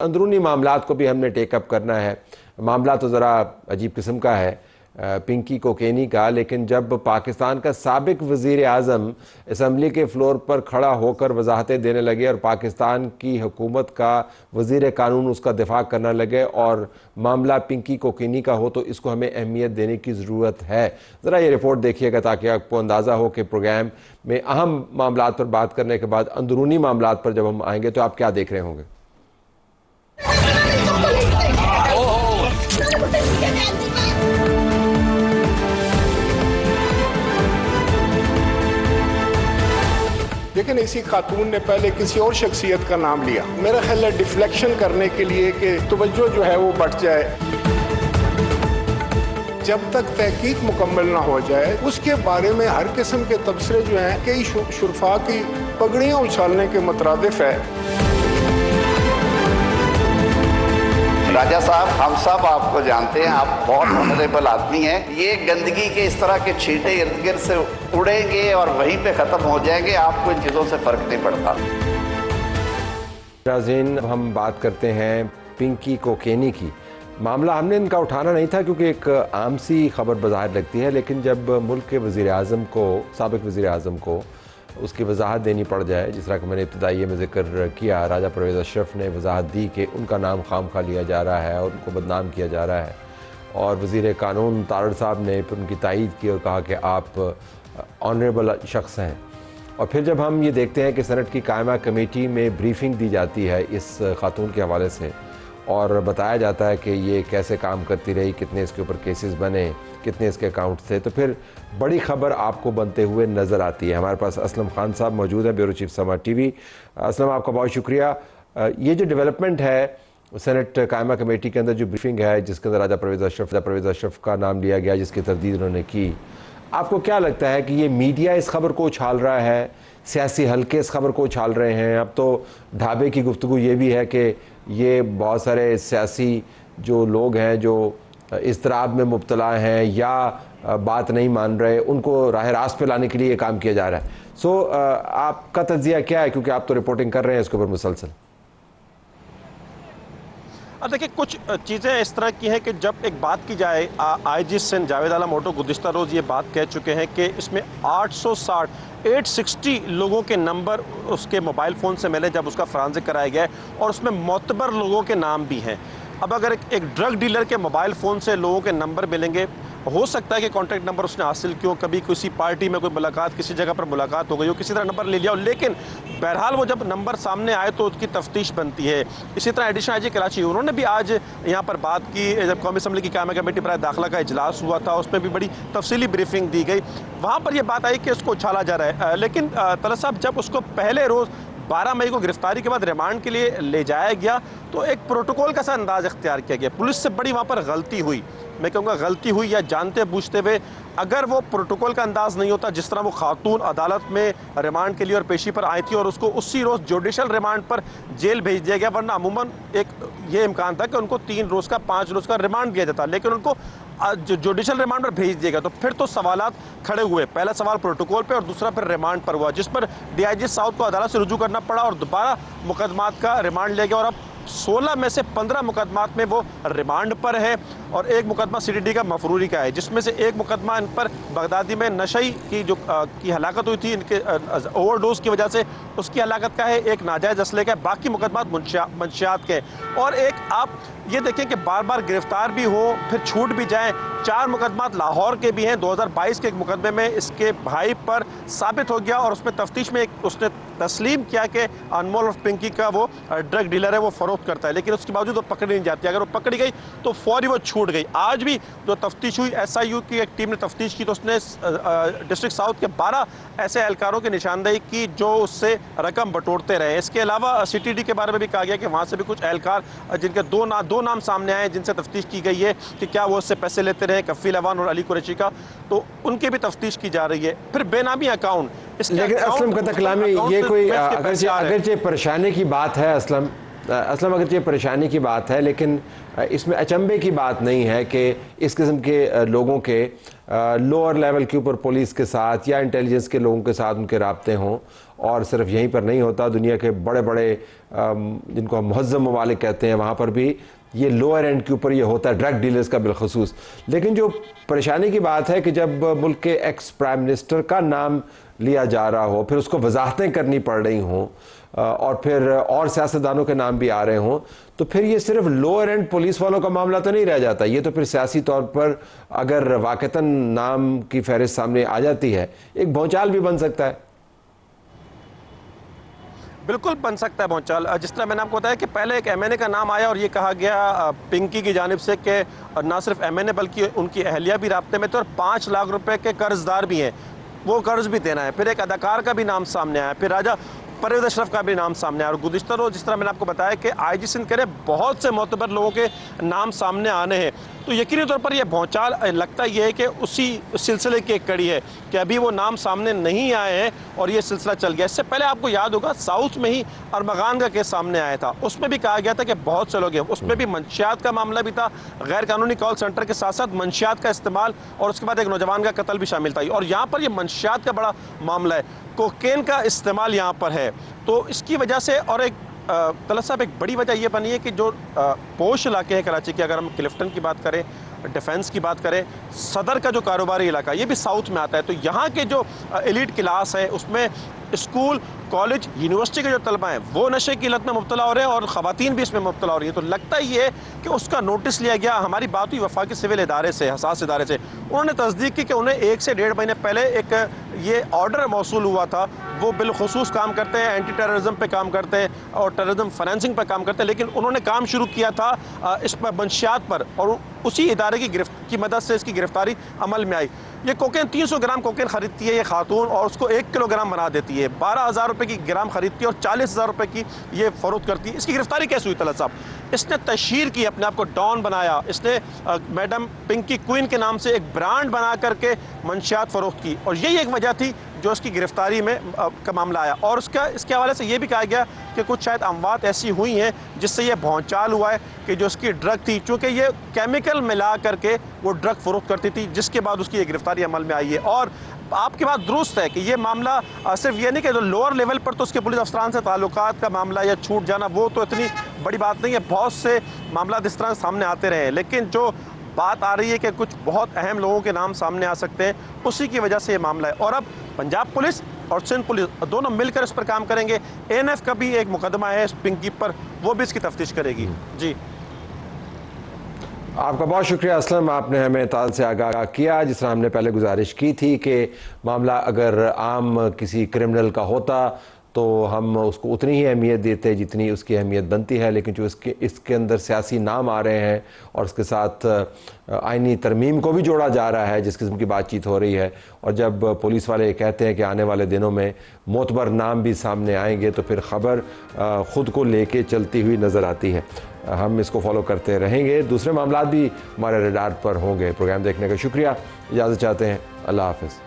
अंदरूनी मामलात को भी हमने टेकअप करना है। मामला तो ज़रा अजीब किस्म का है, पिंकी कोकेनी का, लेकिन जब पाकिस्तान का साबिक वज़ीर आज़म असम्बली के फ्लोर पर खड़ा होकर वजाहतें देने लगे और पाकिस्तान की हुकूमत का वज़ीर कानून उसका दिफा करने लगे और मामला पिंकी कोकेनी का हो, तो इसको हमें अहमियत देने की ज़रूरत है। ज़रा ये रिपोर्ट देखिएगा ताकि आपको अंदाज़ा हो कि प्रोग्राम में अहम मामलात पर बात करने के बाद अंदरूनी मामलात पर जब हम आएंगे तो आप क्या देख रहे होंगे। लेकिन इसी खातून ने पहले किसी और शख्सियत का नाम लिया, मेरा ख्याल है डिफ्लेक्शन करने के लिए कि तवज्जो जो है वो बढ़ जाए। जब तक तहकीक मुकम्मल ना हो जाए उसके बारे में हर किस्म के तबसरे जो हैं कई शुरफा की पगड़ियाँ उछालने के मुतरादिफ है। राजा साहब, हम सब आपको जानते हैं, आप बहुत ऑनरेबल आदमी हैं। ये गंदगी के इस तरह के छींटे इर्द गिर्द से उड़ेंगे और वहीं पे ख़त्म हो जाएंगे, आपको इन चीज़ों से फ़र्क नहीं पड़ता। नाज़रीन, हम बात करते हैं पिंकी कोकेनी की। मामला हमने इनका उठाना नहीं था क्योंकि एक आम सी खबर बज़ाहिर लगती है, लेकिन जब मुल्क के वज़ीर आज़म को, साबिक़ वज़ीर आज़म को उसकी वजाहत देनी पड़ जाए, जिस तरह कि मैंने इब्तदाई में ज़िक्र किया, राजा परवेज़ अशरफ ने वजाहत दी कि उनका नाम खामखा लिया जा रहा है और उनको बदनाम किया जा रहा है, और वज़ीर कानून तारड़ साहब ने फिर उनकी तायीद की और कहा कि आप ऑनरेबल शख्स हैं। और फिर जब हम ये देखते हैं कि सेनेट की कायमा कमेटी में ब्रीफिंग दी जाती है इस खातून के हवाले से और बताया जाता है कि ये कैसे काम करती रही, कितने इसके ऊपर केसेस बने, कितने इसके अकाउंट थे, तो फिर बड़ी खबर आपको बनते हुए नज़र आती है। हमारे पास असलम खान साहब मौजूद हैं, ब्यूरो चीफ समाज टीवी। असलम, आपका बहुत शुक्रिया। ये जो डेवलपमेंट है सेनेट कायमा कमेटी के अंदर जो ब्रीफिंग है जिसके अंदर राजा परवेज़ अशरफ का नाम लिया गया, जिसकी तरदीद उन्होंने की, आपको क्या लगता है कि ये मीडिया इस खबर को उछाल रहा है, सियासी हल्के इस खबर को उछाल रहे हैं? अब तो ढाबे की गुफ्तगू ये भी है कि ये बहुत सारे सियासी जो लोग हैं जो इज़्तिराब में मुब्तला हैं या बात नहीं मान रहे, उनको राह रास्त पे लाने के लिए ये काम किया जा रहा है। सो आपका तज्जिया क्या है, क्योंकि आप तो रिपोर्टिंग कर रहे हैं इसके ऊपर मुसलसल? देखिए, कुछ चीज़ें इस तरह की हैं कि जब एक बात की जाए, आईजी सिंध जावेद आलम भुट्टो गुज़िश्ता रोज़ ये बात कह चुके हैं कि इसमें 860 लोगों के नंबर उसके मोबाइल फ़ोन से मिले जब उसका फॉरेंसिक कराया गया है, और उसमें मोतबर लोगों के नाम भी हैं। अब अगर एक ड्रग डीलर के मोबाइल फ़ोन से लोगों के नंबर मिलेंगे, हो सकता है कि कॉन्टैक्ट नंबर उसने हासिल किया, कभी किसी पार्टी में कोई मुलाकात, किसी जगह पर मुलाकात हो गई हो, किसी तरह नंबर ले लिया हो, लेकिन बहरहाल वो जब नंबर सामने आए तो उसकी तफ्तीश बनती है। इसी तरह एडिशनल आईजी कराची, उन्होंने भी आज यहाँ पर बात की, जब कौमी असम्बली की कायमा कमेटी पर दाखिला का इजलास हुआ था, उसमें भी बड़ी तफसीली ब्रीफिंग दी गई। वहाँ पर यह बात आई कि उसको उछाला जा रहा है, लेकिन तलत साहब, जब उसको पहले रोज़ 12 मई को गिरफ्तारी के बाद रिमांड के लिए ले जाया गया तो एक प्रोटोकॉल का सा अंदाज अख्तियार किया गया। पुलिस से बड़ी वहाँ पर गलती हुई, मैं कहूँगा गलती हुई, या जानते बूझते हुए। अगर वो प्रोटोकॉल का अंदाज नहीं होता, जिस तरह वो खातून अदालत में रिमांड के लिए और पेशी पर आई थी और उसको उसी रोज़ जुडिशल रिमांड पर जेल भेज दिया गया, वरना अमूमन एक ये इम्कान था कि उनको 3 रोज़ का 5 रोज़ का रिमांड दिया जाता, लेकिन उनको जुडिशल रिमांड पर भेज दिया गया। तो फिर तो सवालात खड़े हुए, पहला सवाल प्रोटोकॉल पे और दूसरा फिर रिमांड पर हुआ, जिस पर डीआईजी साउथ को अदालत से रुजू करना पड़ा और दोबारा मुकदमात का रिमांड लिया गया, और अब 16 में से 15 मुकदमात में वो रिमांड पर है और एक मुकदमा सीडीडी का मफरूरी का है, जिसमें से एक मुकदमा इन पर बगदादी में नशई की जो की हलाकत हुई थी, इनके ओवरडोज की वजह से उसकी हलाकत का है, एक नाजायज़ असले का है, बाकी मुकदमात मंशियात के। और एक आप ये देखें कि बार बार गिरफ्तार भी हो फिर छूट भी जाएं। 4 मुकदमात लाहौर के भी हैं। 2022 के एक मुकदमे में इसके भाई पर साबित हो गया और उसमें तफ्तीश में उसने तस्लीम किया कि अनमोल और पिंकी का वो ड्रग डीलर है, वो फ़रोख्त करता है, लेकिन उसके बावजूद वो पकड़ी नहीं जाती। अगर वो पकड़ी गई तो फौरी वो छूट गई। आज भी जो तफ्तीश हुई, SIU की एक टीम ने तफ्तीश की तो उसने डिस्ट्रिक्ट साउथ के 12 ऐसे एहलकारों की निशानदेही की जो उससे रकम बटोरते रहे। इसके अलावा CTD के बारे में भी कहा गया कि वहाँ से भी कुछ एहलकार जिनके दो नाम सामने आए, जिनसे तफ्तीश की गई है कि क्या वो उससे पैसे लेते रहे, कफ़ील अवान और अली कुरैशी का, तो उनकी भी तफ्तीश की जा रही है। फिर बेनामी अकाउंट, लेकिन असलम का कलामी ये कोई अगरचे परेशानी की बात है, असलम अगरचे परेशानी की बात है, लेकिन इसमें अचंभे की बात नहीं है कि इस किस्म के लोगों के लोअर लेवल के ऊपर पुलिस के साथ या इंटेलिजेंस के लोगों के साथ उनके राब्ते हों और सिर्फ यहीं पर नहीं होता, दुनिया के बड़े बड़े जिनको हम मुहज़्ज़म ममालिक कहते हैं वहाँ पर भी ये लोअर एंड के ऊपर ये होता है, ड्रग डीलर्स का बिलखसूस। लेकिन जो परेशानी की बात है कि जब मुल्क के एक्स प्राइम मिनिस्टर का नाम लिया जा रहा हो, फिर उसको वजाहतें करनी पड़ रही हों और फिर और सियासतदानों के नाम भी आ रहे हों, तो फिर ये सिर्फ लोअर एंड पुलिस वालों का मामला तो नहीं रह जाता। ये तो फिर सियासी तौर पर अगर वाक़तन नाम की फहरिस्त सामने आ जाती है, एक भौचाल भी बन सकता है। बिल्कुल बन सकता है भौचाल। जिस तरह मैंने आपको बताया कि पहले एक एमएनए का नाम आया और ये कहा गया पिंकी की जानिब से कि ना सिर्फ एमएनए बल्कि उनकी अहलिया भी राब्ते में थे और 5 लाख रुपए के कर्जदार भी हैं, वो कर्ज भी देना है। फिर एक अदाकार का भी नाम सामने आया, फिर राजा परवेज़ अशरफ का भी नाम सामने आया और गुज़िश्ता रोज़ जिस तरह मैंने आपको बताया कि आईजी सिंध कह रहे बहुत से मोतबर लोगों के नाम सामने आने हैं, तो यकीनी तौर पर यह भौचाल लगता ये है कि उसी सिलसिले की एक कड़ी है कि अभी वो नाम सामने नहीं आए हैं और ये सिलसिला चल गया। इससे पहले आपको याद होगा साउथ में ही अरमगान का केस सामने आया था, उसमें भी कहा गया था कि बहुत से लोग हैं, उसमें भी मंशियात का मामला भी था, गैर कानूनी कॉल सेंटर के साथ साथ मंशियात का इस्तेमाल और उसके बाद एक नौजवान का कत्ल भी शामिल था। और यहाँ पर यह मंशियात का बड़ा मामला है, कोकेन का इस्तेमाल यहाँ पर है, तो इसकी वजह से और एक तलत साहब एक बड़ी वजह यह बनी है कि जो पोश इलाके हैं कराची के, अगर हम क्लिफ्टन की बात करें, डिफेंस की बात करें, सदर का जो कारोबारी इलाका ये भी साउथ में आता है, तो यहाँ के जो एलिट क्लास है उसमें स्कूल, कॉलेज, यूनिवर्सिटी के जो तलबा हैं वो नशे की लत में मुब्तला हो रहे हैं और ख़वातीन भी इसमें मुब्तला हो रही है। तो लगता ही है कि उसका नोटिस लिया गया। हमारी बात हुई वफाकी सिविल इदारे से, हसास इदारे से, उन्होंने तस्दीक की कि उन्हें 1 से 1.5 महीने पहले एक ये ऑर्डर मौसूल हुआ था। वो बिलखुसूस काम करते हैं, एंटी टेररिज्म पे काम करते हैं और टेररिज्म फाइनेंसिंग पर काम करते हैं, लेकिन उन्होंने काम शुरू किया था इस पर मंशियात पर और उसी इदारे की मदद से इसकी गिरफ्तारी अमल में आई। ये कोकेन 300 ग्राम कोकेन खरीदती है ये खातून और उसको 1 किलोग्राम बना देती है, 12,000 रुपये की ग्राम खरीदती है और 40,000 रुपये की ये फरोख्त करती है। इसकी गिरफ्तारी कैसे हुई तलत साहब? इसने तशहीर की, अपने आप को डॉन बनाया, इसने मैडम पिंकी क्वीन के नाम से एक ब्रांड बना करके मंशियात फरोख्त की और यही एक वजह थी जो उसकी गिरफ्तारी में का मामला आया। और इसके हवाले से ये भी कहा गया कि कुछ शायद अमवात ऐसी हुई हैं जिससे ये भौचाल हुआ है कि जो उसकी ड्रग थी, चूँकि ये केमिकल मिला करके वो ड्रग फरोख्त करती थी, जिसके बाद उसकी ये गिरफ्तारी अमल में आई है। और आपकी बात दुरुस्त है कि ये मामला सिर्फ ये नहीं कि जो लोअर लेवल पर तो उसके पुलिस अफसरान से ताल्लुकात का मामला या छूट जाना वो तो इतनी बड़ी बात नहीं है, बहुत से मामला इस तरह सामने आते रहे हैं, लेकिन जो बात आ रही है कि कुछ बहुत अहम लोगों के नाम सामने आ सकते हैं, उसी की वजह से ये मामला है। और अब पंजाब पुलिस और सिंध पुलिस दोनों मिलकर इस पर काम करेंगे। एएनएफ का भी एक मुकदमा है इस पिंकी पर, वो भी इसकी तफ्तीश करेगी। जी, आपका बहुत शुक्रिया असलम, आपने हमें ताल से आगाह किया। जिस तरह हमने पहले गुजारिश की थी कि मामला अगर आम किसी क्रिमिनल का होता तो हम उसको उतनी ही अहमियत देते जितनी उसकी अहमियत बनती है, लेकिन जो इसके अंदर सियासी नाम आ रहे हैं और उसके साथ आइनी तरमीम को भी जोड़ा जा रहा है, जिस किस्म की बातचीत हो रही है, और जब पुलिस वाले कहते हैं कि आने वाले दिनों में मोतबर नाम भी सामने आएंगे तो फिर ख़बर ख़ुद को लेके चलती हुई नज़र आती है। हम इसको फॉलो करते रहेंगे, दूसरे मामला भी हमारे रडार पर होंगे। प्रोग्राम देखने का शुक्रिया, इजाज़त चाहते हैं, अल्लाह हाफ़िज़।